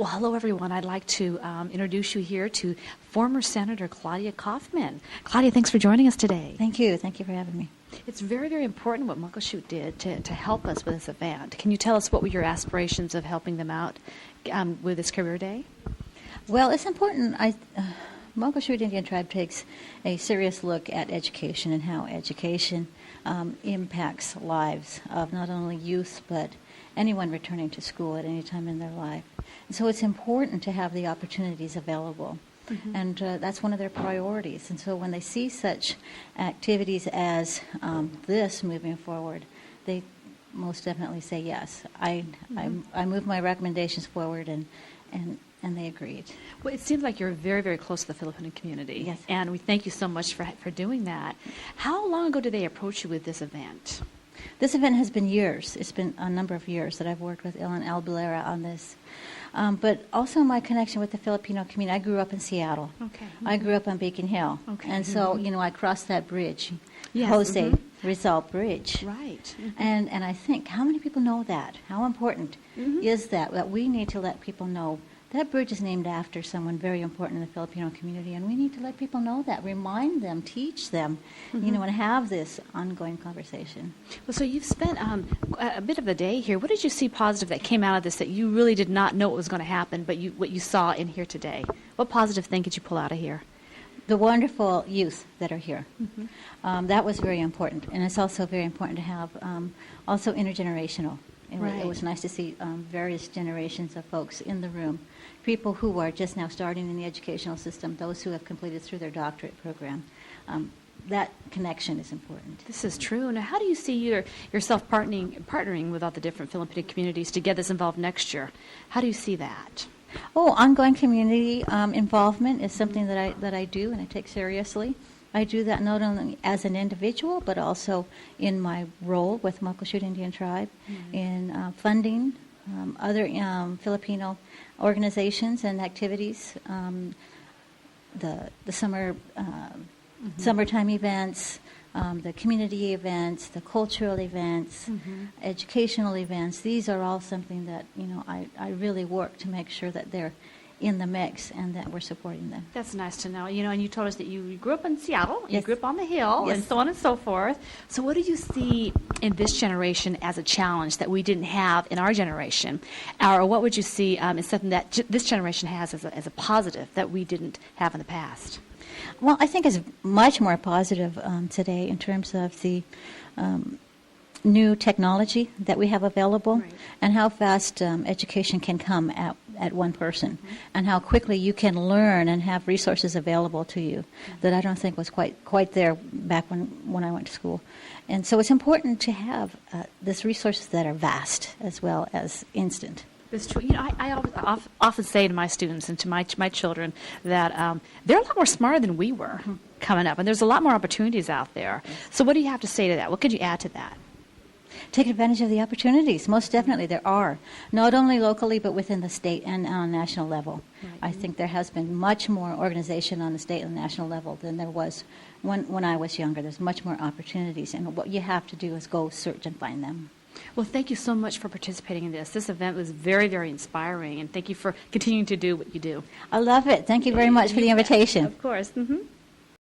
Well, hello, everyone. I'd like to introduce you here to former Senator Claudia Kauffman. Claudia, thanks for joining us today. Thank you. Thank you for having me. It's very, very important what MUCKLESHOOT did to help us with this event. Can you tell us what were your aspirations of helping them out with this career day? Well, it's important. MUCKLESHOOT Indian Tribe takes a serious look at education and how education impacts lives of not only youth but anyone returning to school at any time in their life. And so it's important to have the opportunities available. Mm-hmm. And that's one of their priorities. And so when they see such activities as this moving forward, they most definitely say yes. I move my recommendations forward, and they agreed. Well, it seems like you're very, very close to the Filipino community. Yes. And we thank you so much for doing that. How long ago did they approach you with this event? This event has been years. It's been a number of years that I've worked with Ellen Albalera on this. But also my connection with the Filipino community. I grew up in Seattle. Okay. Mm-hmm. I grew up on Beacon Hill. Okay. And so, I crossed that bridge, Yes. Jose Mm-hmm. Rizal Bridge. Right. Mm-hmm. And I think, how many people know that? How important is that we need to let people know that bridge is named after someone very important in the Filipino community, and we need to let people know that, remind them, teach them, and have this ongoing conversation. Well, so you've spent a bit of the day here. What did you see positive that came out of this that you really did not know what was going to happen, but what you saw in here today? What positive thing did you pull out of here? The wonderful youth that are here. Mm-hmm. That was very important, and it's also very important to have also intergenerational. Right. It was nice to see various generations of folks in the room, people who are just now starting in the educational system, those who have completed through their doctorate program. That connection is important. This is true. Now, how do you see yourself partnering with all the different Filipino communities to get this involved next year? How do you see that? Ongoing community involvement is something that I do and I take seriously. I do that not only as an individual, but also in my role with MUCKLESHOOT Indian Tribe in funding other Filipino organizations and activities, the summertime events, the community events, the cultural events, educational events. These are all something that I really work to make sure that they're in the mix and that we're supporting them. That's nice to know. And you told us that you grew up in Seattle, you Yes. grew up on the Hill, Yes. and so on and so forth. So what do you see in this generation as a challenge that we didn't have in our generation? Or what would you see as something that this generation has as a positive that we didn't have in the past? Well, I think it's much more positive today in terms of the new technology that we have available, Right. and how fast education can come at one person, and how quickly you can learn and have resources available to you that I don't think was quite there back when I went to school. And so it's important to have these resources that are vast as well as instant. It's true. I often say to my students and to my children that they're a lot more smarter than we were coming up, and there's a lot more opportunities out there. So what do you have to say to that? What could you add to that? Take advantage of the opportunities. Most definitely there are, not only locally but within the state and on a national level. Right. I think there has been much more organization on the state and national level than there was when I was younger. There's much more opportunities, and what you have to do is go search and find them. Well, thank you so much for participating in this. This event was very, very inspiring, and thank you for continuing to do what you do. I love it. Thank you very much for the invitation. Of course. Mm-hmm.